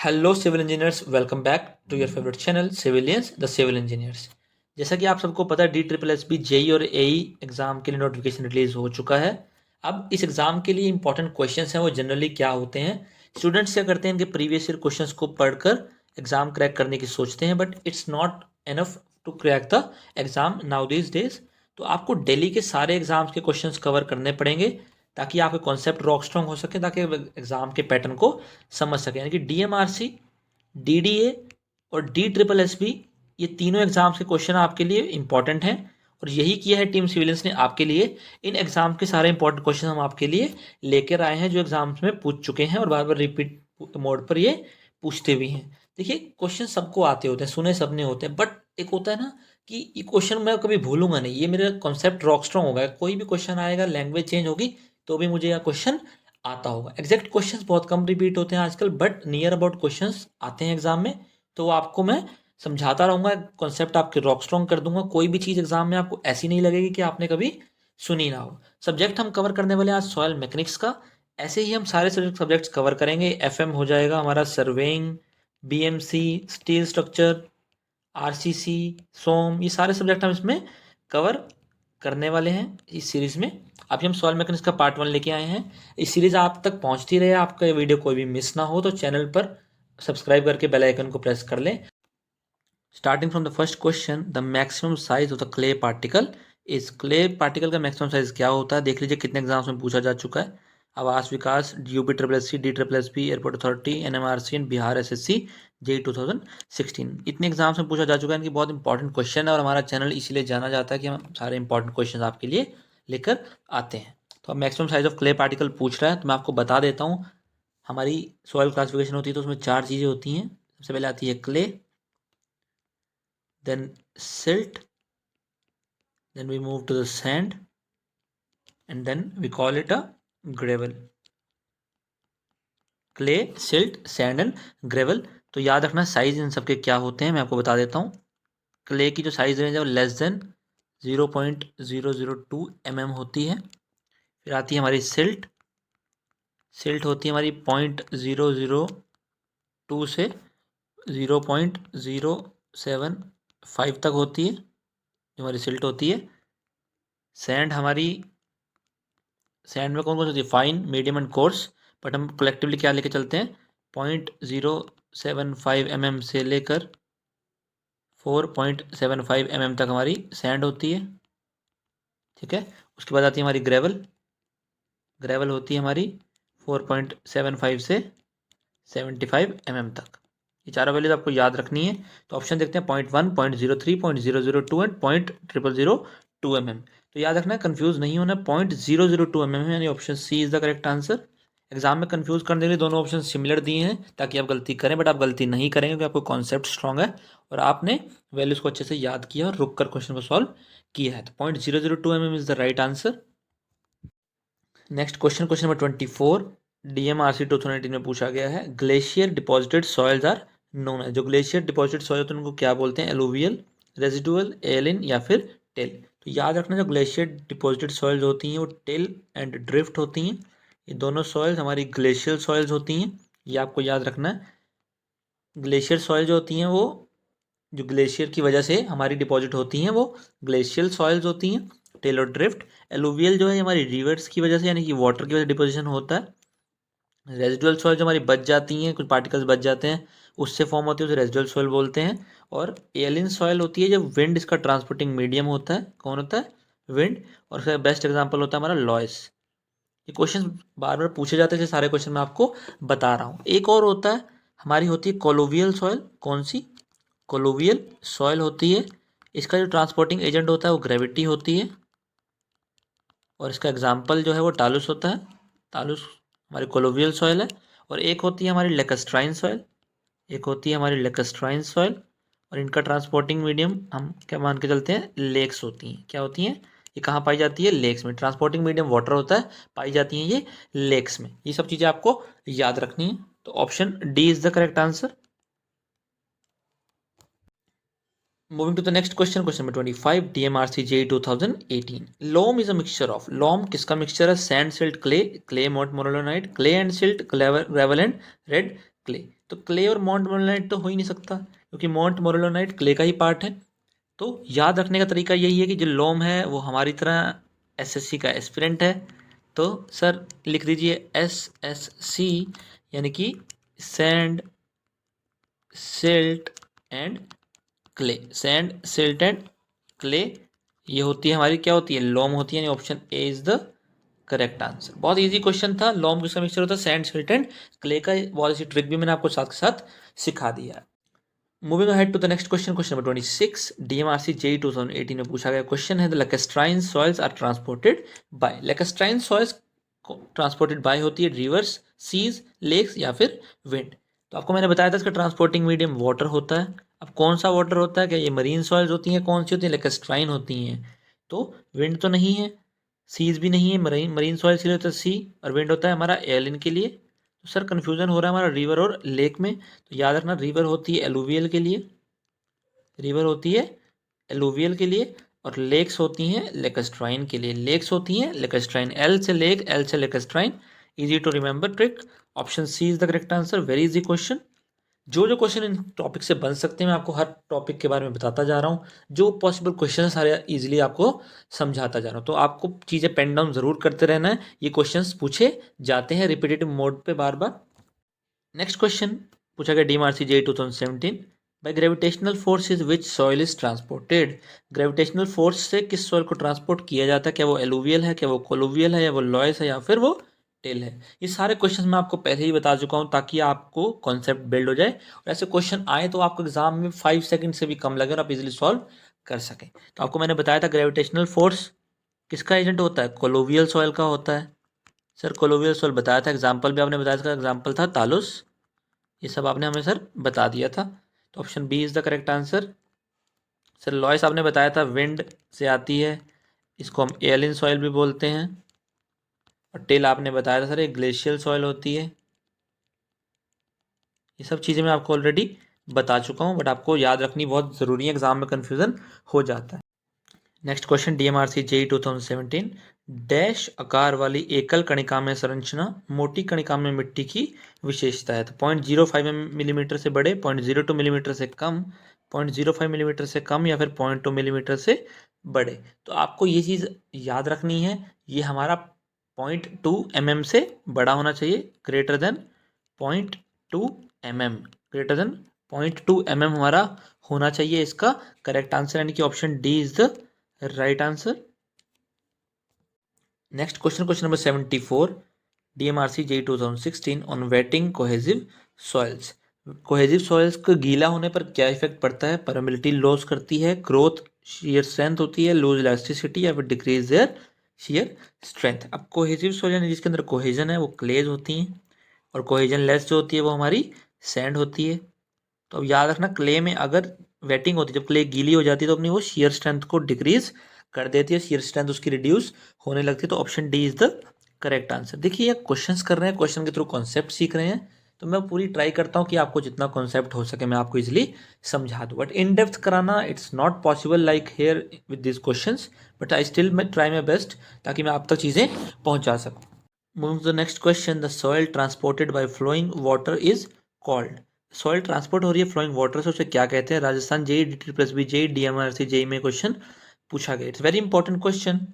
Hello civil engineers, welcome back to your favourite channel civilians the civil engineers. जैसा कि आप सबको पता है, DSSS जेई और एई एग्जाम के लिए नोटिफिकेशन रिलीज हो चुका है। अब इस एग्जाम के लिए इंपॉर्टेंट क्वेश्चंस हैं, वो जनरली क्या होते हैं। स्टूडेंट्स क्या करते हैं कि प्रीवियस ईयर क्वेश्चंस को पढ़कर एग्जाम क्रैक करने की सोचते हैं, but it's not enough to crack the exam now these days. तो आपको डेली के सारे एग्जाम्स के क्वेश्चंस कवर करने पड़ेंगे ताकि आपके कॉन्सेप्ट रॉक स्ट्रॉन्ग हो सके, ताकि एग्जाम के पैटर्न को समझ सके। यानी कि DMRC, DDA और DSSS ये तीनों एग्जाम्स के क्वेश्चन आपके लिए इंपॉर्टेंट हैं, और यही किया है टीम सिविलियंस ने आपके लिए। इन एग्जाम के सारे इंपॉर्टेंट क्वेश्चन हम आपके लिए लेकर आए हैं, जो एग्जाम्स में पूछ चुके हैं और बार बार रिपीट मोड पर ये पूछते भी हैं। देखिए, क्वेश्चन सबको आते होते हैं, सुने सबने होते हैं, बट एक होता है ना कि ये क्वेश्चन मैं कभी भूलूंगा नहीं, ये मेरा कॉन्सेप्ट रॉक स्ट्रॉन्ग होगा। कोई भी क्वेश्चन आएगा, लैंग्वेज चेंज होगी, तो भी मुझे यह क्वेश्चन आता होगा। एग्जैक्ट क्वेश्चंस बहुत कम रिपीट होते हैं आजकल, बट नियर अबाउट क्वेश्चंस आते हैं एग्जाम में, तो आपको मैं समझाता रहूंगा, कॉन्सेप्ट आपके रॉक स्ट्रॉन्ग कर दूंगा। कोई भी चीज़ एग्जाम में आपको ऐसी नहीं लगेगी कि आपने कभी सुनी ना हो। सब्जेक्ट हम कवर करने वाले हैं आज सॉयल मैकेनिक्स का। ऐसे ही हम सारे सब्जेक्ट्स कवर करेंगे। FM हो जाएगा हमारा surveying, BMC, steel structure, RCC, सोम, ये सारे सब्जेक्ट हम इसमें कवर करने वाले हैं इस सीरीज में। अभी हम सॉइल मैकेनिक्स का पार्ट 1 लेके आए हैं। इस सीरीज आप तक पहुंचती रहे, आपका ये वीडियो कोई भी मिस ना हो, तो चैनल पर सब्सक्राइब करके बेल आइकन को प्रेस कर लें। Starting from the first question, the maximum size of the clay particle इस क्ले पार्टिकल का मैक्सिमम साइज क्या होता है? देख लीजिए कितने एग्जाम्स में पूछा जा चुका है। आवास विकास, UPSSC, DSSS, airport authority, NMRC and Bihar SSC, JEE 2016, इतने एग्जाम्स में पूछा जा चुका है। इनकी बहुत इंपॉर्टेंट क्वेश्चन है, और हमारा चैनल इसीलिए जाना जाता है कि हम सारे इंपॉर्टेंट क्वेश्चन आपके लिए लेकर आते हैं। तो अब maximum size of clay particle पूछ रहा है, तो मैं आपको बता देता हूँ। हमारी सॉइल क्लासिफिकेशन होती है, तो उसमें 4 चीज़ें होती हैं। सबसे पहले आती है clay, then silt, then we move to the sand, and then we call it a gravel. Clay, silt, sand and gravel. तो याद रखना साइज इन सबके क्या होते हैं, मैं आपको बता देता हूँ। क्ले की जो साइज रेंज है वो लेस देन 0.002 mm होती है। फिर आती है हमारी सिल्ट। सिल्ट होती है हमारी 0.002 से 0.075 तक होती है, जो हमारी सिल्ट होती है। सैंड सैंड में कौन कौन सी होती है? Fine, medium and course, but हम कलेक्टिवली क्या लेके चलते हैं? 0.075 mm से लेकर 4.75 mm तक हमारी सैंड होती है। ठीक है, उसके बाद आती है हमारी ग्रेवल। ग्रेवल होती है हमारी 4.75 से 75 mm तक। ये चारों वैल्यूज आपको याद रखनी है। तो ऑप्शन देखते हैं, 0.1, 0.03, 0.002 एंड 0.002 mm। तो याद रखना है, कंफ्यूज नहीं होना। 0.002 mm है, यानी option C is the correct answer. Exam में कंफ्यूज करने के लिए दोनों ऑप्शन सिमिलर दिए हैं ताकि आप गलती करें, बट आप गलती नहीं करेंगे क्योंकि आपको कॉन्सेप्ट स्ट्रांग है और आपने वैल्यूज को अच्छे से याद किया और रुक कर क्वेश्चन को सॉल्व किया है। तो 0.002 mm is the right answer. Next question, question number 24, DMRC 2018 में पूछा गया है। Glacier deposited soils are known है। जो ग्लेशियर डिपॉजिटेड सॉइल होते हैं उनको क्या बोलते हैं? एलुवियल, रेजिडुअल, एलिन या फिर टेल। तो याद रखना, जो ग्लेशियर डिपॉजिटेड सॉइल्स होती हैं वो टेल एंड ड्रिफ्ट होती हैं। ये दोनों सॉइल्स हमारी ग्लेशियल सॉइल्स होती हैं, ये आपको याद रखना है। ग्लेशियर सॉइल जो होती हैं वो, जो ग्लेशियर की वजह से हमारी डिपॉजिट होती हैं, वो ग्लेशियल सॉइल्स होती हैं, टेल और ड्रिफ्ट। एलुवियल जो है हमारी रिवर्स की वजह से, यानी कि वाटर की वजह से डिपोजिशन होता है। रेजिडुअल सॉइल जो हमारी बच जाती हैं, कुछ पार्टिकल्स बच जाते हैं, उससे फॉर्म होती है, उसे रेजिडुअल सॉइल बोलते हैं। और एलिन सॉइल होती है जब विंड इसका ट्रांसपोर्टिंग मीडियम होता है। कौन होता है? विंड। और उसका बेस्ट एग्जाम्पल होता है हमारा लॉयस। ये क्वेश्चन बार बार पूछे जाते हैं, सारे क्वेश्चन मैं आपको बता रहा हूँ। एक और होता है, हमारी होती है कोलोवियल सॉइल। कौन सी? कोलोवियल सॉइल होती है। इसका जो ट्रांसपोर्टिंग एजेंट होता है वो ग्रेविटी होती है, और इसका एग्जाम्पल जो है वो टालुस होता है। टालुस हमारी कोलोवियल सॉइल है। और एक होती है हमारी लेकस्ट्राइन सॉइल। एक होती है हमारी लेकस्ट्राइन सॉइल, और इनका ट्रांसपोर्टिंग मीडियम हम क्या मान के चलते हैं? लेक्स होती हैं। क्या होती हैं? ये कहाँ पाई जाती है? लेक्स में। ट्रांसपोर्टिंग मीडियम वाटर होता है, पाई जाती हैं ये लेक्स में। ये सब चीज़ें आपको याद रखनी है। तो option D is the correct answer. Moving to the next question, question number 25, DMRC JEE 2018. Loam is a mixture of, loam किसका मिक्सचर है? सैंड, सिल्ट, क्ले, क्ले मोनोलिनाइट, clay and silt, gravel and red clay. तो clay और मॉन्ट मोरेलोनाइट तो हो ही नहीं सकता, क्योंकि मॉन्ट मोरेलोनाइट क्ले का ही पार्ट है। तो याद रखने का तरीका यही है कि जो लोम है वो हमारी तरह एसएससी का एस्पिरेंट है। तो सर लिख दीजिए एसएससी, यानी कि sand, silt and clay. Sand, silt and clay, ये होती है हमारी, क्या होती है, लोम होती है, यानी option A is the correct answer. बहुत इजी क्वेश्चन था। लोम किसका मिक्सचर होता है, सैंड, सिल्ट एंड क्ले का। बहुत सी ट्रिक भी मैंने आपको साथ के साथ सिखा दिया है। Moving ahead to the next question, question number 26। DMRC JE 2018 में पूछा गया क्वेश्चन है, the lacustrine soils are transported by. Lacustrine soils transported by होती है रिवर्स, सीज, लेक्स या फिर विंड। तो आपको मैंने बताया था इसका ट्रांसपोर्टिंग मीडियम वाटर होता है। अब कौन सा वाटर होता है, क्या ये मरीन सॉइल्स होती हैं, कौन सी होती है, लेकेस्ट्राइन होती हैं। तो विंड तो नहीं है, सीज भी नहीं है, मरीन सॉइल्स के लिए होता है सी, और विंड होता है हमारा एलिन के लिए। तो सर कन्फ्यूजन हो रहा है हमारा रिवर और लेक में। तो याद रखना, रिवर होती है एलुवियल के लिए, रिवर होती है एलुवियल के लिए, और लेक्स होती हैं लेकेस्ट्राइन के लिए। लेक्स होती हैं लेकेस्ट्राइन, एल से लेक, एल से lacustrine. Easy to remember trick. Option C is the correct answer. Very easy question. जो जो क्वेश्चन इन टॉपिक से बन सकते हैं मैं आपको हर टॉपिक के बारे में बताता जा रहा हूँ। जो पॉसिबल क्वेश्चन है सारे इजीली आपको समझाता जा रहा हूँ। तो आपको चीज़ें पेन डाउन ज़रूर करते रहना है, ये क्वेश्चंस पूछे जाते हैं रिपीटेटिव मोड पे बार बार। नेक्स्ट क्वेश्चन पूछा गया DMRC JE 2017, by gravitational force is which soil is transported. Gravitational force से किस सॉइल को ट्रांसपोर्ट किया जाता है, क्या वो एलुवियल है, क्या वो कोलुवियल है, या वो लॉयस है, या फिर वो टेल है। ये सारे क्वेश्चन मैं आपको पहले ही बता चुका हूँ, ताकि आपको कॉन्सेप्ट बिल्ड हो जाए और ऐसे क्वेश्चन आए तो आपको एग्जाम में 5 सेकंड से भी कम लगे और आप इजिली सॉल्व कर सकें। तो आपको मैंने बताया था ग्रेविटेशनल फोर्स किसका एजेंट होता है, कोलोवियल सॉइल का होता है। सर कोलोवियल सॉइल बताया था, एग्जाम्पल भी आपने बताया था, एग्जाम्पल था तालुस। ये सब आपने हमें सर बता दिया था। तो option B is the correct answer. Sir लॉयस आपने बताया था विंड से आती है, इसको हम एलिन सॉइल भी बोलते हैं। और टेल आपने बताया था सर एक ग्लेशियल सॉइल होती है। ये सब चीज़ें मैं आपको ऑलरेडी बता चुका हूँ, बट आपको याद रखनी बहुत ज़रूरी है, एग्जाम में कन्फ्यूज़न हो जाता है। Next question DMRC JE 2017, dash आकार वाली एकल कणिका में संरचना मोटी कणिका में मिट्टी की विशेषता है। तो 0.05 मिलीमीटर से बड़े, 0.02 मिलीमीटर से कम, 0.05 मिलीमीटर से कम, या फिर 0.2 मिलीमीटर से बड़े। तो आपको ये चीज़ याद रखनी है, ये हमारा 0.2 mm से बड़ा होना चाहिए, greater than 0.2 mm, greater than 0.2 mm हमारा होना चाहिए इसका करेक्ट आंसर, यानी कि option D is the right answer. Next question, question number 74, DMRC JE 2016 on wetting cohesive soils. Cohesive soils को गीला होने पर क्या इफेक्ट पड़ता है, परमेबिलिटी लॉस करती है, ग्रोथ शेयर स्ट्रेंथ होती है, लूज इलास्टिसिटी, या फिर डिक्रीज देयर शेयर स्ट्रेंथ। अब कोहेसिव सॉइल यानी जिसके अंदर कोहेजन है वो क्लेज होती हैं, और कोहेजन लेस जो होती है वो हमारी सैंड होती है। तो अब याद रखना, क्ले में अगर वेटिंग होती है, जब क्ले गीली हो जाती है तो अपनी वो शेयर स्ट्रेंथ को डिक्रीज कर देती है, शेयर स्ट्रेंथ उसकी रिड्यूस होने लगती है। तो option D is the correct answer. देखिए ये क्वेश्चंस कर रहे हैं, क्वेश्चन के थ्रू कॉन्सेप्ट सीख रहे हैं, तो मैं पूरी ट्राई करता हूँ कि आपको जितना कॉन्सेप्ट हो सके मैं आपको इजिली समझा दूँ, बट इन डेप्थ कराना it's not possible like here with this questions, but I still मैं ट्राई माई बेस्ट ताकि मैं आप तक चीज़ें पहुँचा सकूँ। Moving to the next question, the soil transported by flowing water is called. Soil transport हो रही है फ्लोइंग वाटर से, उसे क्या कहते हैं। Rajasthan JE, DT+B JE, DMRC JE में क्वेश्चन पूछा गया, इट्स वेरी इंपॉर्टेंट क्वेश्चन।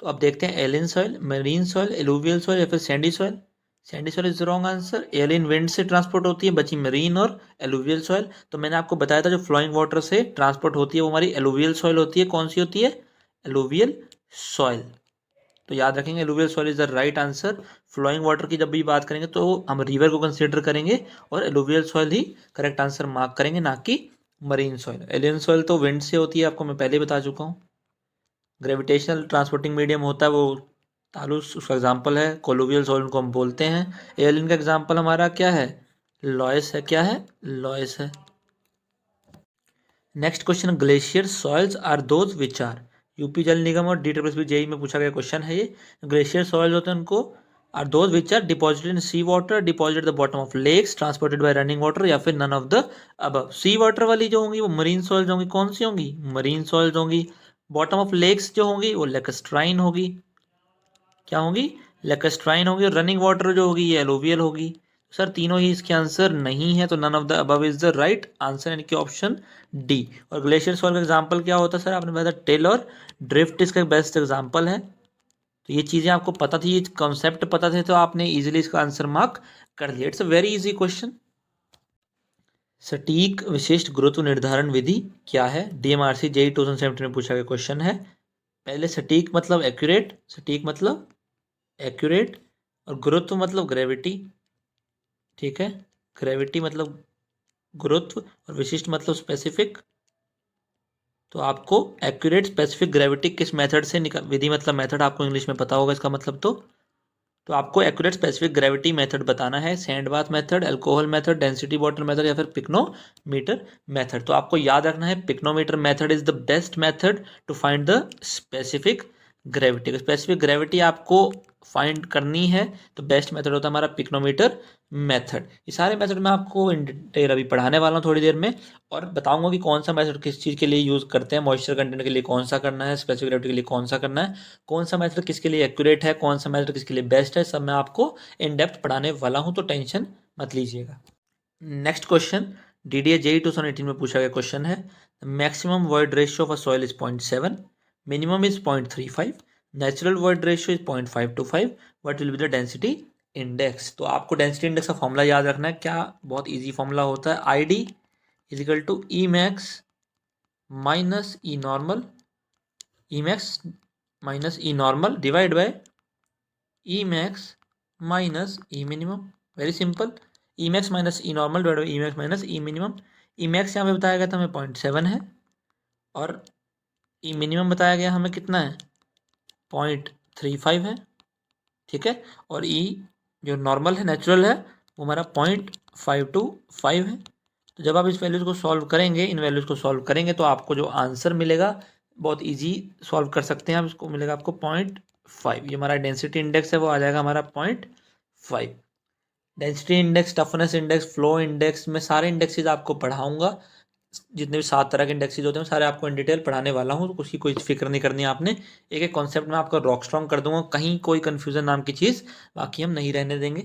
तो अब देखते हैं, aeolian soil, marine soil, alluvial soil, या फिर sandy soil. Sandy soil is wrong answer. Aeolian wind से ट्रांसपोर्ट होती है, बची मरीन और एलुवियल सॉइल। तो मैंने आपको बताया था जो फ्लोइंग वाटर से ट्रांसपोर्ट होती है वो हमारी एलुवियल सॉइल होती है। कौन सी होती है, एलुवियल सॉइल। तो याद रखेंगे alluvial soil is the right answer. Flowing water की जब भी बात करेंगे तो हम रिवर को कंसीडर करेंगे और एलुवियल सॉइल ही करेक्ट आंसर मार्क करेंगे, ना कि मरीन सॉइल। एलियन सॉइल तो विंड से होती है, आपको मैं पहले बता चुका हूँ। ग्रेविटेशनल ट्रांसपोर्टिंग मीडियम होता है वो तालुस, उसका एग्जाम्पल है। कोलुवियल सॉइल को हम बोलते हैं। एलियन का एग्जाम्पल हमारा क्या है, लॉयस है। क्या है, लॉयस है। Next question, glacier soils are those which are. UP Jal Nigam और DSSB जेई में पूछा गया क्वेश्चन है ये। ग्लेशियर सॉइल्स होते हैं उनको are those which are deposited in sea water, deposited the bottom of lakes, transported by running water, या फिर none of the above. Sea water वाली जो होंगी वो मरीन सॉइल्स होंगी। कौन सी होंगी, मरीन सॉइल्स होंगी। बॉटम ऑफ लेक्स जो होंगी वो लेकस्ट्राइन होगी। क्या होगी, लेकस्ट्राइन होगी। और रनिंग वाटर जो होगी ये एलुवियल होगी। सर तीनों ही इसके आंसर नहीं है, तो none of the above is the right answer, यानी कि ऑप्शन डी। और ग्लेशियर सॉल्ट का एग्जांपल क्या होता है सर, आपने बताया टेल और ड्रिफ्ट इसका बेस्ट एग्जांपल है। तो ये चीज़ें आपको पता थी, ये कॉन्सेप्ट पता थे, तो आपने इजीली इसका आंसर मार्क कर लिया। It's a very easy question. सटीक विशिष्ट गुरुत्व निर्धारण विधि क्या है? DMRC जेई 2017 में पूछा गया क्वेश्चन है। पहले सटीक मतलब एक्यूरेट, सटीक मतलब एक्यूरेट, और गुरुत्व मतलब ग्रेविटी, ठीक है, ग्रेविटी मतलब गुरुत्व, और विशिष्ट मतलब स्पेसिफिक। तो आपको एक्यूरेट स्पेसिफिक ग्रेविटी किस मेथड से निकाल, विधि मतलब मेथड आपको इंग्लिश में पता होगा इसका मतलब। तो आपको एक्यूरेट स्पेसिफिक ग्रेविटी मेथड बताना है, sand bath method, alcohol method, density water method, या फिर पिक्नोमीटर मेथड। तो आपको याद रखना है pycnometer method is the best method to find the specific gravity. Specific gravity आपको फाइंड करनी है तो बेस्ट मेथड होता है हमारा पिक्नोमीटर मेथड। ये सारे मेथड मैं आपको इन डिटेल अभी पढ़ाने वाला हूँ थोड़ी देर में, और बताऊंगा कि कौन सा मेथड किस चीज़ के लिए यूज़ करते हैं। मॉइस्चर कंटेंट के लिए कौन सा करना है, स्पेसिफिक ग्रेविटी के लिए कौन सा करना है, कौन सा मेथड किसके लिए एक्यूरेट है, कौन सा मेथड किसके लिए बेस्ट है, सब मैं आपको इन डेप्थ पढ़ाने वाला हूँ, तो टेंशन मत लीजिएगा। नेक्स्ट क्वेश्चन DDA JEE 2018 में पूछा गया क्वेश्चन है, maximum void ratio of a soil is 0.7, minimum is 0.35, natural void ratio is 0.525, what will be the density index. तो आपको डेंसिटी इंडेक्स का फॉर्मूला याद रखना है। क्या बहुत इजी फॉर्मूला होता है, ID is equal to E max minus E normal, E max minus E normal divide by E max minus E minimum. Very simple, E max minus E normal divide by E max minus E minimum. E max यहाँ पे बताया गया था हमें 0.7 है, और ई minimum बताया गया हमें कितना है 0.35 है, ठीक है, और ई जो नॉर्मल है नेचुरल है वो हमारा 0.525 है। तो जब आप इस वैल्यूज़ को सॉल्व करेंगे, इन वैल्यूज़ को सॉल्व करेंगे, तो आपको जो आंसर मिलेगा बहुत इजी सॉल्व कर सकते हैं आप इसको, मिलेगा आपको 0.5। ये हमारा डेंसिटी इंडेक्स है, वो आ जाएगा हमारा 0.5। Density index, toughness index, flow index, मैं सारे इंडेक्सेस आपको पढ़ाऊंगा। जितने भी 7 तरह के इंडेक्सेस होते हैं सारे आपको इन डिटेल पढ़ाने वाला हूँ, तो उसकी कोई फिक्र नहीं करनी है आपने। एक एक कॉन्सेप्ट में आपका रॉक स्ट्रॉन्ग कर दूंगा, कहीं कोई कंफ्यूजन नाम की चीज़ बाकी हम नहीं रहने देंगे।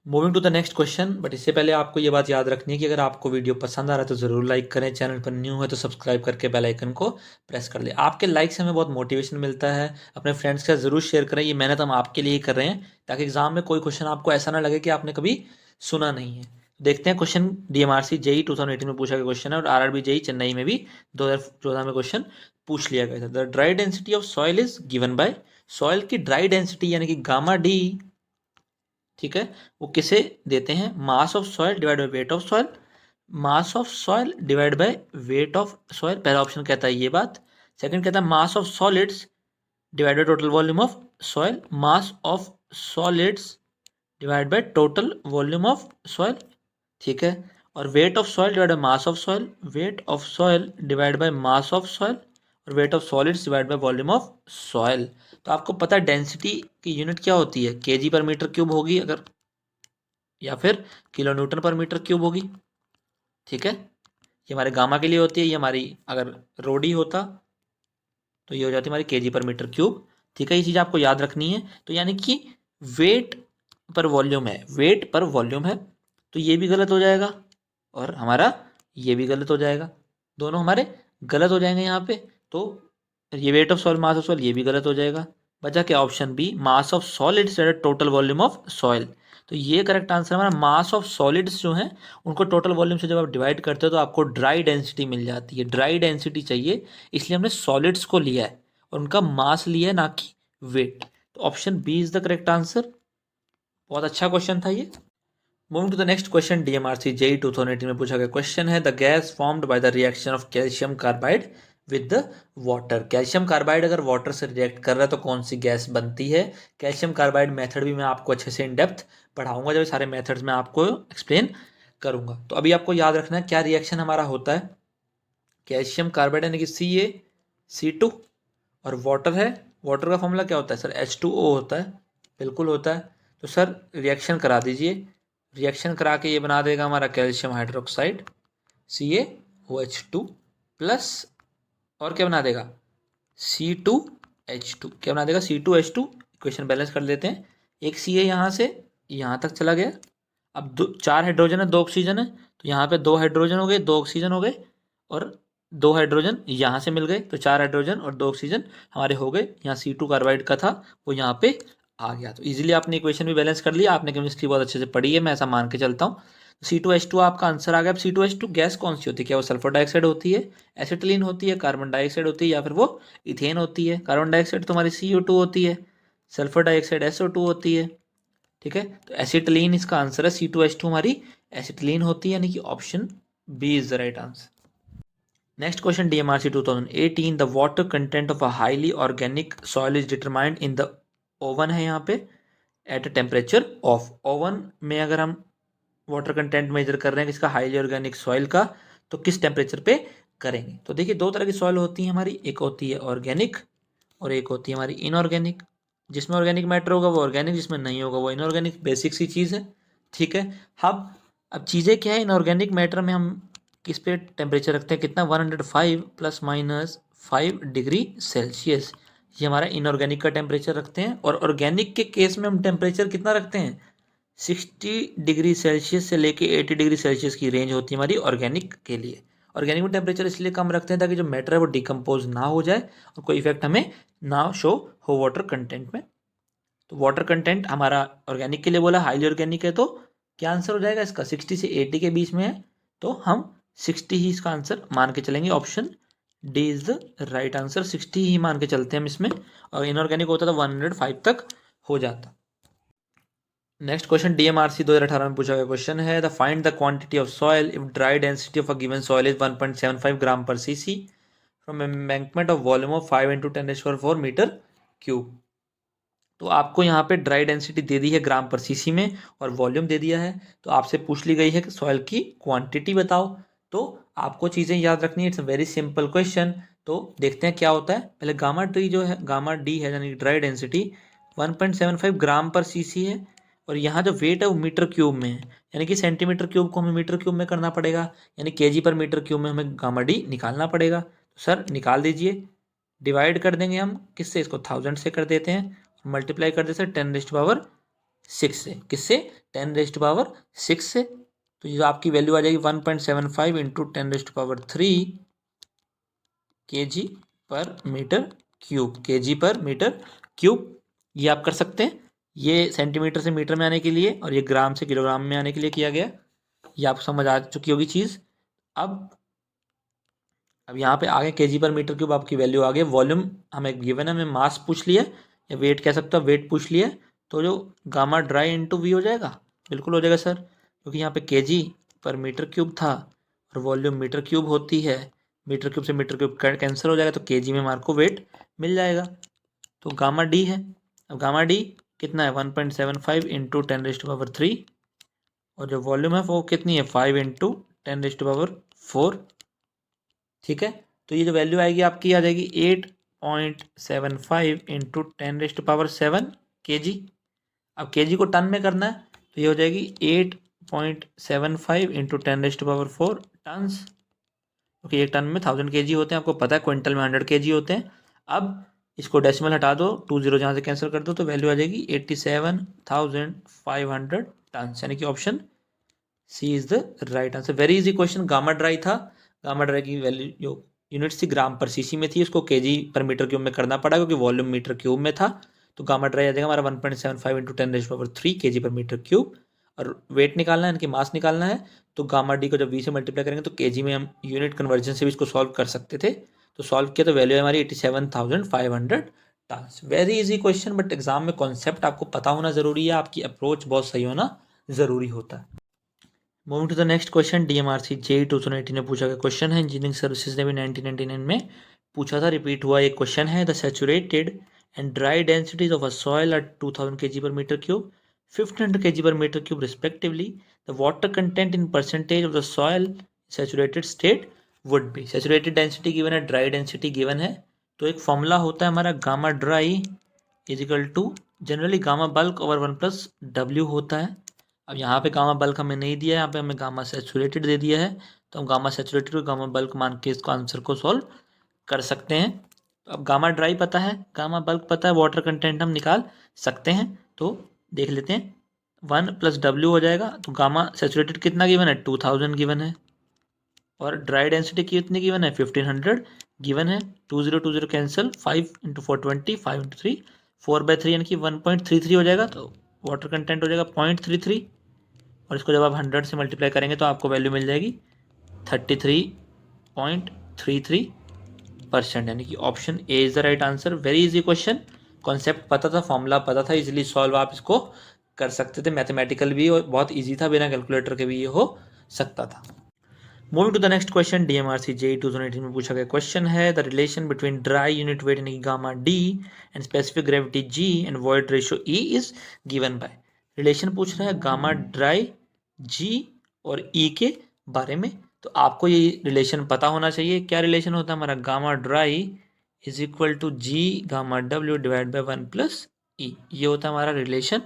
Moving to the next question, but इससे पहले आपको ये बात याद रखनी है कि अगर आपको वीडियो पसंद आ रहा है तो ज़रूर लाइक करें, चैनल पर न्यू है तो सब्सक्राइब करके बेल आइकन को प्रेस कर ले। आपके लाइक से हमें बहुत मोटिवेशन मिलता है। अपने फ्रेंड्स के साथ ज़रूर शेयर करें, ये मेहनत हम आपके लिए ही कर रहे हैं, ताकि एग्जाम में कोई क्वेश्चन आपको ऐसा ना लगे कि आपने कभी सुना नहीं है। देखते हैं क्वेश्चन, DMRC JEE 2018 में पूछा गया क्वेश्चन है, और RRB JEE चेन्नई में भी 2014 में क्वेश्चन पूछ लिया गया था। The dry density of soil is given bye, soil की ड्राई डेंसिटी यानी कि गामा डी, ठीक है, वो किसे देते हैं, मास of soil divide by weight of soil, mass of soil divide by weight of soil, पहला ऑप्शन कहता है ये बात। सेकंड कहता है मास of solids divide by total volume of soil, mass of solids divide by total volume of soil, ठीक है, और wait of soil divide by mass of soil, wait of soil divide by mass of soil, और weight of solids divide by volume of soil. तो आपको पता है density की unit क्या होती है, केजी पर मीटर क्यूब होगी अगर, या फिर किलो न्यूटन पर मीटर क्यूब होगी, ठीक है। ये हमारे गामा के लिए होती है, ये हमारी अगर रोडी होता तो ये हो जाती है हमारी केजी पर मीटर क्यूब, ठीक है। ये चीज़ आपको याद रखनी है। तो यानी कि वेट पर वॉल्यूम है, वेट पर वॉल्यूम है, तो ये भी गलत हो जाएगा, और हमारा ये भी गलत हो जाएगा, दोनों हमारे गलत हो जाएंगे यहाँ पे। तो ये weight of soil mass of soil ये भी गलत हो जाएगा। बचा क्या, option B, mass of solids total volume of soil. तो ये करेक्ट आंसर हमारा, मास ऑफ सॉलिड्स जो हैं उनको टोटल वॉल्यूम से जब आप डिवाइड करते हो तो आपको ड्राई डेंसिटी मिल जाती है। ड्राई डेंसिटी चाहिए, इसलिए हमने सॉलिड्स को लिया है और उनका मास लिया है, ना कि वेट। तो option B is the correct answer. बहुत अच्छा क्वेश्चन था ये। Moving to the next question, DMRC JEE 2018 में पूछा गया क्वेश्चन है, the gas formed by the reaction of calcium carbide with the water. Calcium carbide अगर वाटर से रिएक्ट कर रहा है तो कौन सी गैस बनती है। कैल्शियम कार्बाइड मेथड भी मैं आपको अच्छे से इन डेप्थ पढ़ाऊंगा, जब सारे मेथड्स मैं आपको एक्सप्लेन करूंगा। तो अभी आपको याद रखना है क्या रिएक्शन हमारा होता है, कैल्शियम कार्बाइड यानी कि CaC2, और वाटर है, वाटर का फॉर्मूला क्या होता है सर, H2O होता है, बिल्कुल होता है। तो सर रिएक्शन करा दीजिए, रिएक्शन करा के ये बना देगा हमारा कैल्शियम हाइड्रोक्साइड CaOH2 प्लस, और क्या बना देगा C2H2, क्या बना देगा C2H2। इक्वेशन बैलेंस कर लेते हैं, एक Ca यहाँ से यहाँ तक चला गया, अब 4 हाइड्रोजन है, 2 ऑक्सीजन है, तो यहाँ पे 2 हाइड्रोजन हो गए, 2 ऑक्सीजन हो गए, और 2 हाइड्रोजन यहाँ से मिल गए, तो 4 हाइड्रोजन और 2 ऑक्सीजन हमारे हो गए। यहाँ C2 कार्बाइड का था वो यहाँ पे आ गया। तो इजीली आपने इक्वेशन भी बैलेंस कर लिया। आपने केमिस्ट्री बहुत अच्छे से पढ़ी है, मैं ऐसा मान के चलता हूँ। C2H2 आपका आंसर आ गया। अब C2H2 गैस कौन सी होती है? क्या वो सल्फर डाइऑक्साइड होती है, एसिटिलीन होती है, कार्बन डाइऑक्साइड होती है, या फिर वो इथेन होती है? कार्बन डाइऑक्साइड तो हमारी CO2 होती है, सल्फर डाइऑक्साइड SO2 होती है। ठीक है, तो एसिटिलीन इसका आंसर है। C2H2 हमारी एसिटिलीन होती है, यानी कि option B is the right answer. Next question, DMRC 2018, the water content of a highly organic soil is determined in the oven है यहाँ पे at a temperature of. Oven में अगर हम वाटर कंटेंट मेजर कर रहे हैं किसका? हाईली ऑर्गेनिक सॉइल का, तो किस टेम्परेचर पे करेंगे? तो देखिए, 2 तरह की सॉइल होती है हमारी, एक होती है ऑर्गेनिक और एक होती है हमारी इनऑर्गेनिक। जिसमें ऑर्गेनिक मैटर होगा वो ऑर्गेनिक, जिसमें नहीं होगा वो इनऑर्गेनिक। बेसिक सी चीज़ है। ठीक है, अब चीज़ें क्या है, इनऑर्गेनिक मैटर में हम किस पे टेम्परेचर रखते हैं? कितना? 105 ± 5 डिग्री सेल्सियस। ये हमारा इनऑर्गेनिक का टेम्परेचर रखते हैं। और ऑर्गेनिक के केस में हम टेम्परेचर कितना रखते हैं? 60 डिग्री सेल्सियस से लेके 80 डिग्री सेल्सियस की रेंज होती है हमारी ऑर्गेनिक के लिए। ऑर्गेनिक में टेम्परेचर इसलिए कम रखते हैं ताकि जो मैटर है वो डिकम्पोज ना हो जाए और कोई इफेक्ट हमें ना शो हो वाटर कंटेंट में। तो वाटर कंटेंट हमारा ऑर्गेनिक के लिए बोला, हाईली ऑर्गेनिक है, तो क्या आंसर हो जाएगा इसका? 60 से 80 के बीच में है, तो हम 60 ही इसका आंसर मान के चलेंगे। Option D is the right answer. 60 ही मान के चलते हैं हम इसमें, और इनऑर्गेनिक होता तो 105 तक हो जाता। नेक्स्ट क्वेश्चन, DMRC 2018 में पूछा गया क्वेश्चन है, the find the quantity of soil if dry density of a given soil is 1.75 gram per cc from embankment of volume of 5 × 10⁴ metre cube. तो आपको यहाँ पे ड्राई डेंसिटी दे दी है ग्राम पर cc में और वॉल्यूम दे दिया है। तो आपसे पूछ ली गई है कि सॉइल की क्वांटिटी बताओ। तो आपको चीज़ें याद रखनी है। It's a very simple question. तो देखते हैं क्या होता है। पहले गामा डी जो है, गामा डी है यानी dry density 1.75 gram per cc है, और यहाँ जो वेट है वो मीटर क्यूब में है, यानी कि सेंटीमीटर क्यूब को हमें मीटर क्यूब में करना पड़ेगा, यानी kg पर मीटर क्यूब में हमें गामा डी निकालना पड़ेगा। तो सर निकाल दीजिए। डिवाइड कर देंगे हम किससे? इसको 1000 से कर देते हैं, मल्टीप्लाई कर देते हैं 10⁻6 से। किससे? 10⁻6 से। तो ये आपकी वैल्यू आ जाएगी 1.75 × 10⁻3 kg per metre cube. kg per metre cube ये आप कर सकते हैं। ये सेंटीमीटर से मीटर में आने के लिए और ये ग्राम से किलोग्राम में आने के लिए किया गया। ये आपको समझ आ चुकी होगी चीज़। अब यहाँ पे आगे kg पर मीटर क्यूब आपकी वैल्यू आ गई। वॉल्यूम हमें गिवन है, हमें मास पूछ लिया या वेट कह सकते हो, वेट पूछ लिया। तो जो गामा ड्राई इंटू वी हो जाएगा, बिल्कुल हो जाएगा सर, क्योंकि यहाँ पे kg पर मीटर क्यूब था और वॉल्यूम मीटर क्यूब होती है। मीटर क्यूब से मीटर क्यूब कैंसिल हो जाएगा, तो kg में हमारे को वेट मिल जाएगा। तो गामा डी है। अब गामा डी कितना है? 1.75 × 10⁻3, और जो वॉल्यूम है वो कितनी है? 5 × 10⁻4। ठीक है, तो ये जो वैल्यू आएगी आपकी आ जाएगी 8.75 × 10⁻7 kg। अब kg को टन में करना है, तो ये हो जाएगी 8.75 × 10⁻4 टन्स, क्योंकि एक टन में 1000 kg होते हैं। आपको पता है क्विंटल में 100 kg होते हैं। अब इसको डेसिमल हटा दो, 2 0 जहाँ से कैंसिल कर दो, तो वैल्यू आ जाएगी 87,500 टन्स, यानी कि option C is the right answer. Very easy question. Gamma dry था, गामा ड्राई की वैल्यू जो यूनिट्स थी ग्राम पर cc में थी, उसको kg पर मीटर क्यूब में करना पड़ा क्योंकि वॉल्यूम मीटर क्यूब में था। तो गामा ड्राई आ जाएगा हमारा 1.75 × 10⁻3 kg पर मीटर क्यूब। और वेट निकालना है, इनकी मास निकालना है, तो गामा डी को जब v से मल्टीप्लाई करेंगे तो kg में हम यूनिट कन्वर्जन से भी इसको सॉल्व कर सकते थे। तो सॉल्व किया तो वैल्यू है हमारी 87,500 tons. Very easy question, but exam में कॉन्सेप्ट आपको पता होना जरूरी है, आपकी अप्रोच बहुत सही होना जरूरी होता है। Moving to the next question, DMRC JEE 2018 में पूछा गया क्वेश्चन है। इंजीनियरिंग सर्विसेज ने भी 1999 में पूछा था, रिपीट हुआ एक क्वेश्चन है। The saturated and dry densities of a soil are 2000 kg per metre cube, 1500 kg per metre cube respectively. The water content in percentage of the soil saturated state would be. Saturated density given है, dry density given है, तो एक formula होता है हमारा gamma dry is equal to generally gamma bulk over 1 + W होता है। अब यहाँ पे गामा बल्क हमें नहीं दिया है, यहाँ पे हमें गामा सैचुरेटेड दे दिया है, तो हम गामा सैचुरेटेड और गामा बल्क मान के इसको आंसर को सॉल्व कर सकते हैं। तो अब गामा ड्राई पता है, गामा बल्क पता है, वाटर कंटेंट हम निकाल सकते हैं। तो देख लेते हैं 1 प्लस डब्ल्यू हो जाएगा। तो गामा सैचुरेटेड कितना गिवन है, 2000 गिवन है, और ड्राई डेंसिटी कितनी गिवन है, 1500 गिवन है। 2020 कैंसिल, 5 × 420, 5 × 3, 4/3 यानी कि 1.33 हो जाएगा। तो वाटर कंटेंट हो जाएगा 0.33, और इसको जब आप 100 से मल्टीप्लाई करेंगे तो आपको वैल्यू मिल जाएगी 33.33%, यानी कि option A is the right answer. Very easy question, concept पता था, फॉर्मूला पता था, इजिली सॉल्व आप इसको कर सकते थे। मैथमेटिकल भी और बहुत इजी था, बिना कैलकुलेटर के भी ये हो सकता था। Moving to the next question, DMRC JEE 2018 में पूछा गया क्वेश्चन है, the relation between dry unit weight यानी gamma D and specific gravity G and void ratio E is given by. Relation पूछ रहा है गामा ड्राई, जी और ई के बारे में। तो आपको ये रिलेशन पता होना चाहिए। क्या रिलेशन होता है हमारा, gamma dry is equal to G gamma W divide by 1 plus E, ये होता है हमारा रिलेशन।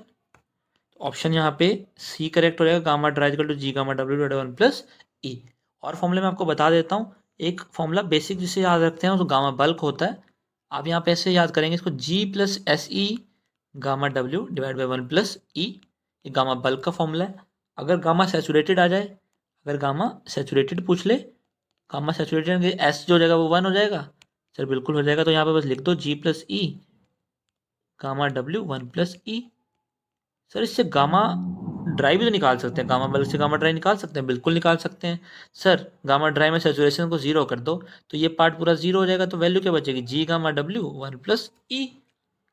ऑप्शन यहाँ पे सी करेक्ट हो जाएगा, gamma dry equal to G gamma W divide by 1 plus E. और फॉर्मूले में आपको बता देता हूँ, एक फॉर्मूला बेसिक जिसे याद रखते हैं तो गामा बल्क होता है। आप यहाँ पे ऐसे याद करेंगे इसको, G plus S E gamma W divide by 1 plus E, ये गामा बल्क का फॉर्मूला है। अगर गामा सैचुरेटेड आ जाए, अगर गामा सैचुरेटेड पूछ ले, गामा सैचुरेटेड एस जो हो जाएगा वो 1 हो जाएगा सर, बिल्कुल हो जाएगा। तो यहाँ पे बस लिख दो G plus E gamma W 1 plus E. Sir इससे गामा ड्राई भी तो निकाल सकते हैं, गामा बल्क से गामा ड्राई निकाल सकते हैं, बिल्कुल निकाल सकते हैं सर। गामा ड्राई में सैचुरेशन को 0 कर दो तो ये पार्ट पूरा 0 हो जाएगा, तो वैल्यू क्या बचेगी, जी गामा डब्ल्यू 1 प्लस ई।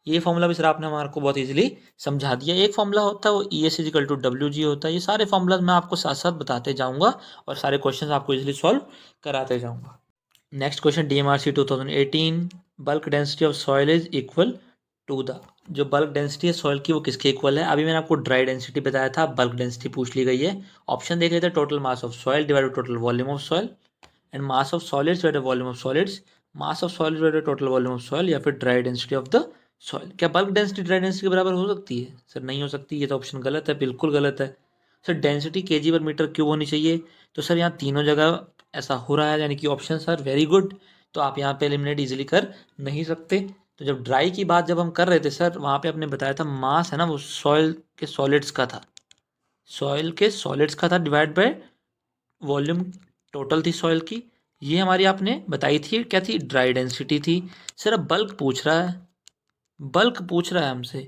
ये फॉर्मूला भी सर आपने हमारे को बहुत इजीली समझा दिया। एक फॉर्मूला होता है वो E S is equal to W G होता है। ये सारे फॉर्मूला मैं आपको साथ साथ बताते जाऊँगा और सारे क्वेश्चन आपको इजिली सॉल्व कराते जाऊँगा। Next question, DMRC 2018, bulk density of soil is equal to the, जो बल्क डेंसिटी है सॉइल की वो किसके इक्वल है। अभी मैंने आपको ड्राई डेंसिटी बताया था, बल्क डेंसिटी पूछ ली गई है। ऑप्शन देख लेते हैं, total mass of soil divided total volume of soil, and mass of solids divided volume of solids, mass of solid divided total volume of soil, या फिर dry density of the soil. क्या bulk density dry density के बराबर हो सकती है, sir नहीं हो सकती, ये तो ऑप्शन गलत है, बिल्कुल गलत है। सर डेंसिटी kg/m³ होनी चाहिए, तो सर यहाँ तीनों जगह ऐसा हो रहा है, यानी कि ऑप्शन सर वेरी गुड। तो आप यहाँ पे एलिमिनेट इजीली कर नहीं सकते। तो जब ड्राई की बात जब हम कर रहे थे सर, वहाँ पे आपने बताया था मास है ना वो सॉइल के सॉलिड्स का था, सॉइल के सॉलिड्स का था, डिवाइड बाय वॉल्यूम टोटल थी सॉइल की। ये हमारी आपने बताई थी क्या थी, ड्राई डेंसिटी थी। सर अब बल्क पूछ रहा है, बल्क पूछ रहा है हमसे,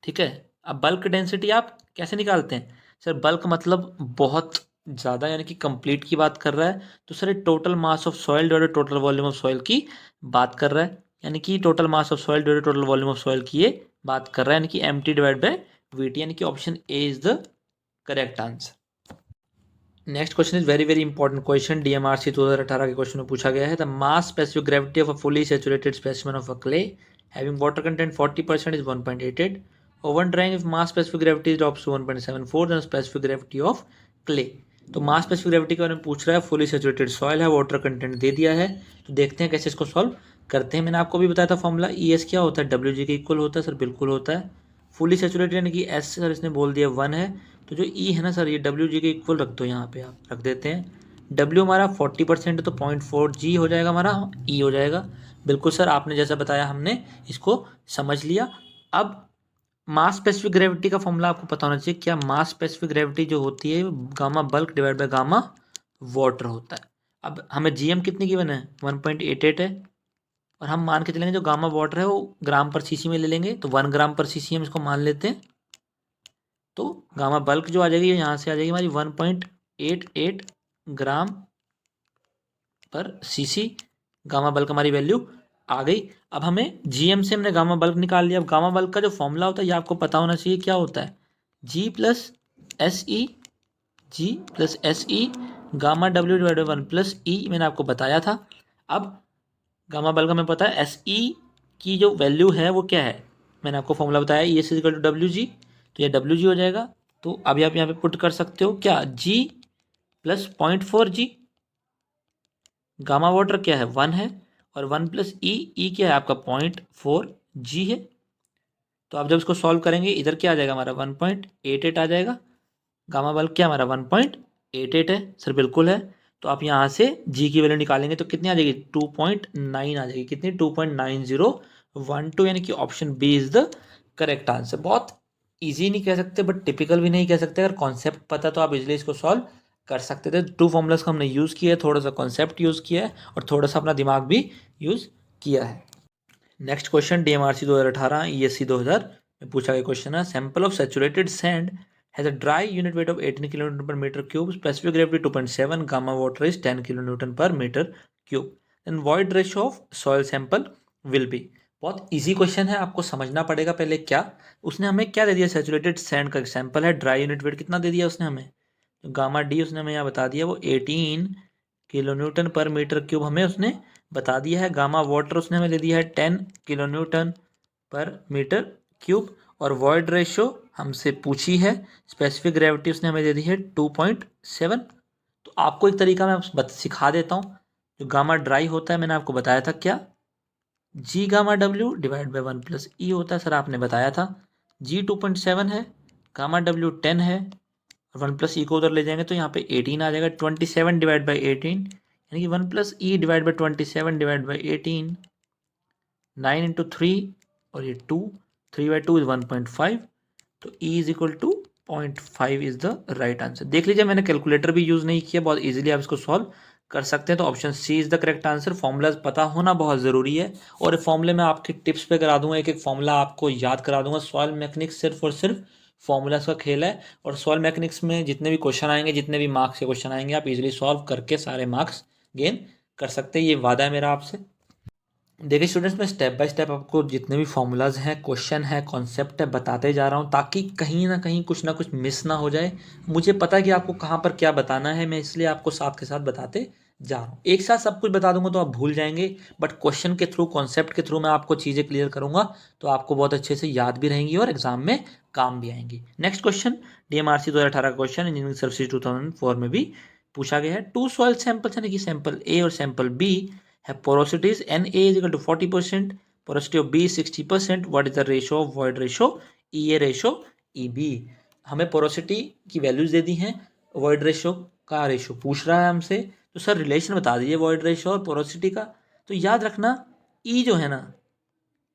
ठीक है। अब बल्क डेंसिटी आप कैसे निकालते हैं सर, बल्क मतलब बहुत ज़्यादा, यानी कि कंप्लीट की बात कर रहा है। तो sir total mass of soil divided total volume of soil की बात कर रहा है, यानी कि total mass of soil divided total volume of soil की ये बात कर रहा है, यानी कि M T divide by V T, यानी कि option A is the correct answer. Next question is very very important question, DMRC 2018 के क्वेश्चन में पूछा गया है, the mass specific gravity of a fully saturated specimen of a clay having water content 40% is 1.88, oven drying if mass specific gravity drops to 1.74 then specific gravity of clay. तो mass specific gravity के बारे में पूछ रहा है, fully saturated soil है, water content दे दिया है। तो देखते हैं कैसे इसको सॉल्व करते हैं। मैंने आपको भी बताया था फॉर्मूला, ई एस क्या होता है, डब्ल्यू जी के इक्वल होता है सर, बिल्कुल होता है। फुली सैचुरेटेड यानी कि एस सर इसने बोल दिया 1 है, तो जो ई है ना सर ये डब्ल्यू जी के इक्वल रख दो, यहाँ पे आप रख देते हैं। डब्ल्यू हमारा 40% है तो 0.4 जी हो जाएगा हमारा, ई हो जाएगा। बिल्कुल सर आपने जैसा बताया हमने इसको समझ लिया। अब मास स्पेसिफिक ग्रेविटी का फॉर्मूला आपको पता होना चाहिए। क्या मास स्पेसिफिक ग्रेविटी जो होती है gamma bulk divide by gamma water होता है। अब हमें जीएम कितनी गिवन है, 1.88 है, और हम मान के चलेंगे जो गामा वाटर है वो ग्राम पर सीसी में ले लेंगे, तो 1 ग्राम पर सीसी हम इसको मान लेते हैं। तो गामा बल्क जो आ जाएगी यहाँ से आ जाएगी हमारी 1.88 ग्राम पर सीसी, गामा बल्क हमारी वैल्यू आ गई। अब हमें जीएम से हमने गामा बल्क निकाल लिया। अब गामा बल्क का जो फॉर्मूला होता है ये आपको पता होना चाहिए, क्या होता है, G plus S E, G plus S E gamma W divide by 1 plus E, मैंने आपको बताया था। अब गामा बल्क हमें पता है एस ई की जो वैल्यू है वो क्या है, मैंने आपको फॉर्मूला बताया, E S equal to W G, तो ये डब्ल्यू जी हो जाएगा। तो अभी आप यहाँ पे पुट कर सकते हो क्या, जी प्लस 0.4 जी, गामा वाटर क्या है 1 है, और 1 प्लस ई, ई क्या है आपका 0.4 जी है। तो आप जब इसको सॉल्व करेंगे इधर क्या आ जाएगा हमारा 1.88 आ जाएगा, गामा बल्क क्या हमारा 1.88 है सर, बिल्कुल है। तो आप यहाँ से जी की वैल्यू निकालेंगे तो कितनी आ जाएगी, 2.9 आ जाएगी, कितनी 2.9012, यानी कि option B is the correct answer. बहुत इजी नहीं कह सकते बट टिपिकल भी नहीं कह सकते। अगर कॉन्सेप्ट पता तो आप इजीली इसको सॉल्व कर सकते थे। 2 फॉर्मूलाज को हमने यूज़ किया है, थोड़ा सा कॉन्सेप्ट यूज़ किया है और थोड़ा सा अपना दिमाग भी यूज़ किया है। नेक्स्ट क्वेश्चन DMRC 2018 ESC 2000 में पूछा गया क्वेश्चन है, sample of saturated sand has a dry unit weight of 18 kilonewton per metre cube, specific gravity 2.7, gamma water is 10 kilonewton per metre cube, then void ratio of soil sample will be. बहुत easy question है, आपको समझना पड़ेगा पहले क्या उसने हमें क्या दे दिया। सैचुरेटेड सैंड का सैंपल है, ड्राई यूनिट वेट कितना दे दिया उसने हमें, तो गामा डी उसने हमें यहाँ बता दिया वो 18 किलोन्यूटन पर मीटर क्यूब हमें उसने बता दिया है। गामा वाटर उसने हमें दे दिया है 10 किलोन्यूटन पर मीटर क्यूब और वॉइड रेशियो हमसे पूछी है। स्पेसिफिक ग्रेविटी उसने हमें दे दी है 2.7। तो आपको एक तरीका मैं सिखा देता हूँ। जो गामा ड्राई होता है मैंने आपको बताया था क्या, G gamma W divide by 1 plus E होता है, सर आपने बताया था। जी 2.7 है, गामा डब्ल्यू 10 है, और 1 प्लस ई को उधर ले जाएंगे तो यहाँ पे 18 आ जाएगा। 27 डिवाइड बाई 18 यानी कि 1 plus E divide by 27 divide by 18, 9 into 3 और ये 2, 3 बाई 2 इज 1.5, तो E is equal to 0.5 is the right answer. देख लीजिए मैंने कैलकुलेटर भी यूज़ नहीं किया, बहुत इजीली आप इसको सॉल्व कर सकते हैं। तो option C is the correct answer. Formulas पता होना बहुत ज़रूरी है और फॉर्मूले में आपके टिप्स पे करा दूंगा, एक एक फॉर्मूला आपको याद करा दूंगा। सॉइल मैकेनिक्स सिर्फ और सिर्फ फॉर्मूलाज का खेल है और सॉइल मैकेनिक्स में जितने भी क्वेश्चन आएंगे, जितने भी मार्क्स के क्वेश्चन आएंगे, आप इजीली सॉल्व करके सारे मार्क्स गेन कर सकते हैं। ये वादा है मेरा आपसे। देखिए स्टूडेंट्स, मैं स्टेप बाय स्टेप आपको जितने भी फॉर्मूलाज हैं, क्वेश्चन है, कॉन्सेप्ट है, बताते जा रहा हूँ ताकि कहीं ना कुछ मिस ना हो जाए। मुझे पता है कि आपको कहाँ पर क्या बताना है, मैं इसलिए आपको साथ के साथ बताते जा रहा हूँ। एक साथ सब कुछ बता दूंगा तो आप भूल जाएंगे, बट क्वेश्चन के थ्रू, कॉन्सेप्ट के थ्रू मैं आपको चीज़ें क्लियर करूंगा तो आपको बहुत अच्छे से याद भी रहेंगी और एग्जाम में काम भी आएंगी। नेक्स्ट क्वेश्चन DMRC 2018 का क्वेश्चन इंजीनियरिंग सर्विसेज 2004 में भी पूछा गया है। 2 सॉइल सैंपल्स यानी कि सैंपल ए और sample B have porosities Na is equal to 40%, porosity of B is 60%. What is the ratio of void ratio, EA ratio, EB? हमें पोरोसिटी की वैल्यूज दे दी हैं, वॉइड रेशियो का रेशियो पूछ रहा है हमसे, तो सर रिलेशन बता दीजिए वॉइड रेशियो और पोरोसिटी का। तो याद रखना E जो है ना,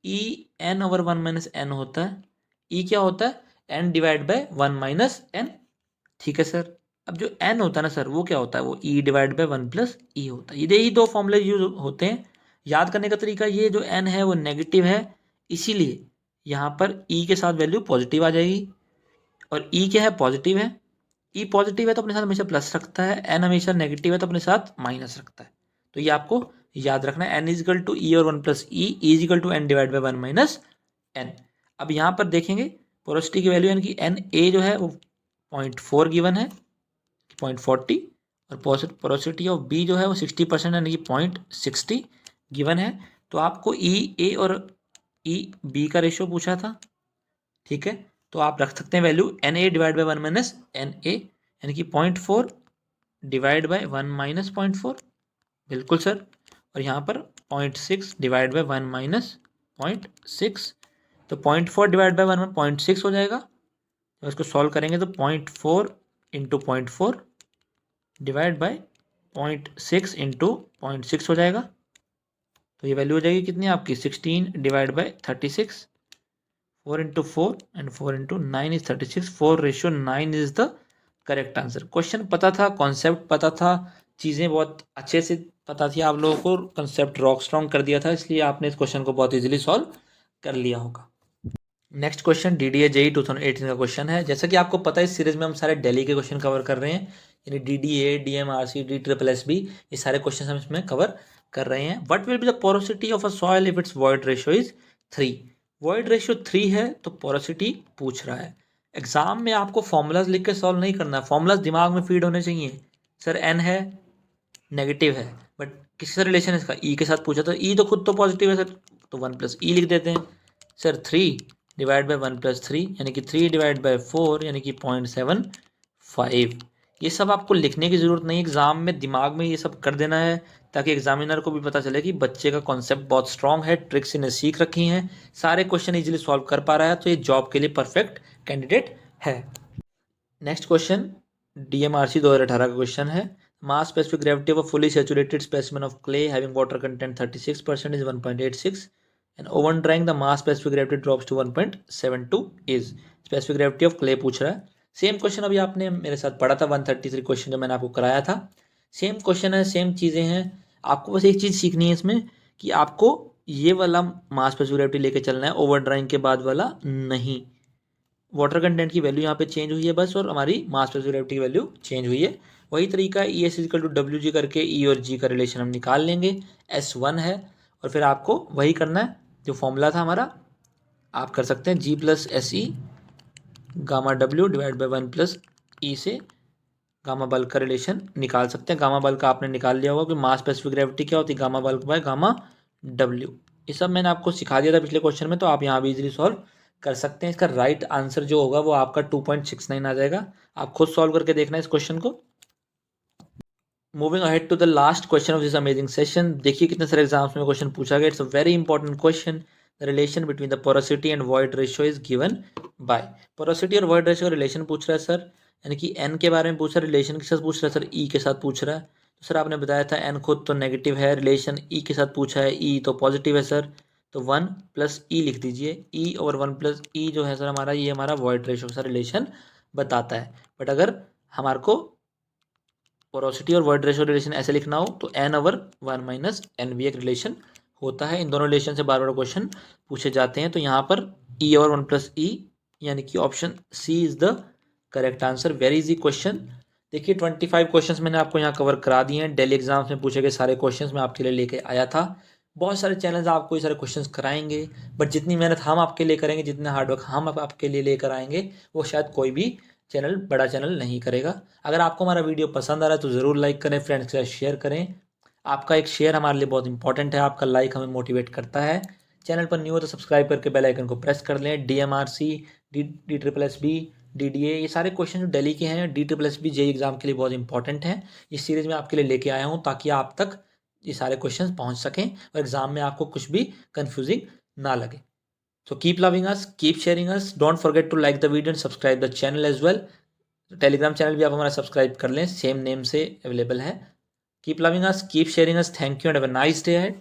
E n over 1 minus N होता है। E क्या होता है, n divide by 1 minus N. ठीक है सर। अब जो n होता है ना सर, वो क्या होता है, वो E divide by 1 plus E होता है। यही दो फॉर्मूले यूज होते हैं। याद करने का तरीका, ये जो n है वो नेगेटिव है, इसीलिए यहाँ पर E के साथ वैल्यू पॉजिटिव आ जाएगी, और E क्या है, पॉजिटिव है। E पॉजिटिव है तो अपने साथ हमेशा प्लस रखता है, n हमेशा नेगेटिव है तो अपने साथ माइनस रखता है। तो ये आपको याद रखना है, n इजिकल टू ई और 1 plus E is equal to N divide by 1 minus N. अब यहाँ पर देखेंगे पोरोसिटी की वैल्यू यानी कि एन ए जो है वो 0.4 गिवन है, 0.40, और पोरोसिटी ऑफ बी जो है वो 60% यानी कि 0.60 गिवन है। तो आपको ई ए और ई बी का रेशियो पूछा था, ठीक है। तो आप रख सकते हैं value N A divide by 1 minus N A यानी कि 0.4 डिवाइड बाई 1 माइनस 0.4, बिल्कुल सर। और यहाँ पर 0.6 डिवाइड बाई 1 माइनस 0.6, तो 0.4 डिवाइड बाई 1 में 0.6 हो जाएगा। तो इसको सॉल्व करेंगे तो 0.4 इंटू 0.4 डिवाइड बाई 0.6 इंटू 0.6 हो जाएगा। तो ये वैल्यू हो जाएगी कितनी आपकी, 16 divide by 36, 4 into 4 and 4 into 9 is 36, 4:9 is the correct answer. Question पता था, कॉन्सेप्ट पता था, चीज़ें बहुत अच्छे से पता थी आप लोगों को, कंसेप्ट रॉक स्ट्रॉन्ग कर दिया था, इसलिए आपने इस क्वेश्चन को बहुत इजीली सॉल्व कर लिया होगा। नेक्स्ट क्वेश्चन DDA JEE 2018 का क्वेश्चन है। जैसा कि आपको पता है इस सीरीज में हम सारे दिल्ली के क्वेश्चन कवर कर रहे हैं, यानी DDA, DMRC, DSSB, ये सारे क्वेश्चन हम इसमें कवर कर रहे हैं। What will be the porosity of a soil if it's void ratio is 3? Void ratio 3 है तो पोरोसिटी पूछ रहा है। एग्जाम में आपको फॉर्मूलाज लिख के सॉल्व नहीं करना है, फॉर्मूलाज दिमाग में फीड होने चाहिए। सर n है, नेगेटिव है, बट किससे रिलेशन है इसका, E के साथ पूछा, तो E तो खुद तो पॉजिटिव है सर, तो 1 प्लस ई लिख देते हैं। सर 3 डिवाइड बाई 1 प्लस 3 यानी कि 3 डिवाइड बाई 4 यानी कि 0.75। ये सब आपको लिखने की ज़रूरत नहीं, एग्जाम में दिमाग में ये सब कर देना है ताकि एग्जामिनर को भी पता चले कि बच्चे का कॉन्सेप्ट बहुत स्ट्रांग है, ट्रिक्स इन्हें सीख रखी हैं, सारे क्वेश्चन इजीली सॉल्व कर पा रहा है, तो ये जॉब के लिए परफेक्ट कैंडिडेट है। नेक्स्ट क्वेश्चन DMRC 2018 का क्वेश्चन है। Mass specific gravity of a fully saturated specimen of clay having water content 36% is 1.86, and oven drying the mass specific gravity drops to 1.72 is specific gravity of clay पूछ रहा है। Same question अभी आपने मेरे साथ पढ़ा था 133 क्वेश्चन जो मैंने आपको कराया था। सेम क्वेश्चन है, सेम चीज़ें हैं। आपको बस एक चीज़ सीखनी है इसमें कि आपको ये वाला मास स्पेसिफिक ग्रेविटी लेके चलना है, ओवर ड्राइंग के बाद वाला नहीं। वाटर कंटेंट की वैल्यू यहाँ पे चेंज हुई है बस, और हमारी मास स्पेसिफिक ग्रेविटी की वैल्यू चेंज हुई है। वही तरीका E S is equal to W G करके ई और जी का रिलेशन हम निकाल लेंगे। S1 है, और फिर आपको वही करना है जो फॉर्मूला था हमारा। आप कर सकते हैं G plus S E gamma W divide by 1 plus E से गामा बल्क का रिलेशन निकाल सकते हैं। गामा बल्क का आपने निकाल लिया होगा कि मास स्पेसिफिक ग्रेविटी क्या होती है, gamma bulk by gamma W. ये सब मैंने आपको सिखा दिया था पिछले क्वेश्चन में, तो आप यहाँ भी इजीली सॉल्व कर सकते हैं। इसका राइट आंसर जो होगा वो आपका 2.69 आ जाएगा। आप खुद सॉल्व करके देखना इस क्वेश्चन को। Moving ahead to the last question of this amazing session. देखिए कितने सारे एग्जाम्स में क्वेश्चन पूछा गया। It's a very important question. The relation between the porosity and void ratio is given by. Porosity और वॉइड रेशियो का relation पूछ रहा है सर, यानी कि एन के बारे में पूछ रहा है, रिलेशन के साथ पूछ रहा है सर, ई के साथ पूछ रहा है। तो सर आपने बताया था एन खुद तो नेगेटिव है, रिलेशन ई के साथ पूछा है, ई तो पॉजिटिव है सर, तो 1 प्लस ई लिख दीजिए। ई और 1 प्लस ई जो है सर हमारा, ये हमारा वॉइड रेशियो का रिलेशन बताता है। बट अगर हमारे को पोरोसिटी और वॉइड रेशियो रिलेशन ऐसे लिखना हो तो एन ओवर 1 माइनस एन भी एक रिलेशन होता है। इन दोनों रिलेशन से बार बार क्वेश्चन पूछे जाते हैं। तो यहाँ पर ई ओवर 1 प्लस ई, यानी कि option C is the correct answer. Very easy question. देखिए 25 क्वेश्चंस मैंने आपको यहाँ कवर करा दिए हैं। डेली एग्जाम्स में पूछे गए सारे क्वेश्चंस मैं आपके लिए लेके आया था। बहुत सारे चैनल्स आपको ये सारे क्वेश्चंस कराएंगे, बट जितनी मेहनत हम आपके लिए करेंगे, जितना हार्डवर्क हम आपके लिए लेकर आएंगे, वो शायद कोई भी चैनल, बड़ा चैनल नहीं करेगा। अगर आपको हमारा वीडियो पसंद आ रहा है तो ज़रूर लाइक करें, फ्रेंड्स के साथ शेयर करें। आपका एक शेयर हमारे लिए बहुत इंपॉर्टेंट है, आपका लाइक हमें मोटिवेट करता है। चैनल पर न्यू हो तो सब्सक्राइब करके बेल आइकन को प्रेस कर लें। DMRC, D triple S B, DDA, ये सारे क्वेश्चन जो दिल्ली के हैं, DSSB जेई एग्जाम के लिए बहुत इंपॉर्टेंट हैं। इस सीरीज़ में आपके लिए लेके आया हूँ ताकि आप तक ये सारे क्वेश्चन पहुँच सकें और एग्जाम में आपको कुछ भी कन्फ्यूजिंग ना लगे। So keep loving us, keep sharing us. Don't forget to like the video and subscribe the channel as well. Telegram channel भी आप हमारा सब्सक्राइब कर लें, सेम नेम से अवेलेबल है। Keep loving us, keep sharing us. Thank you and have a nice day ahead.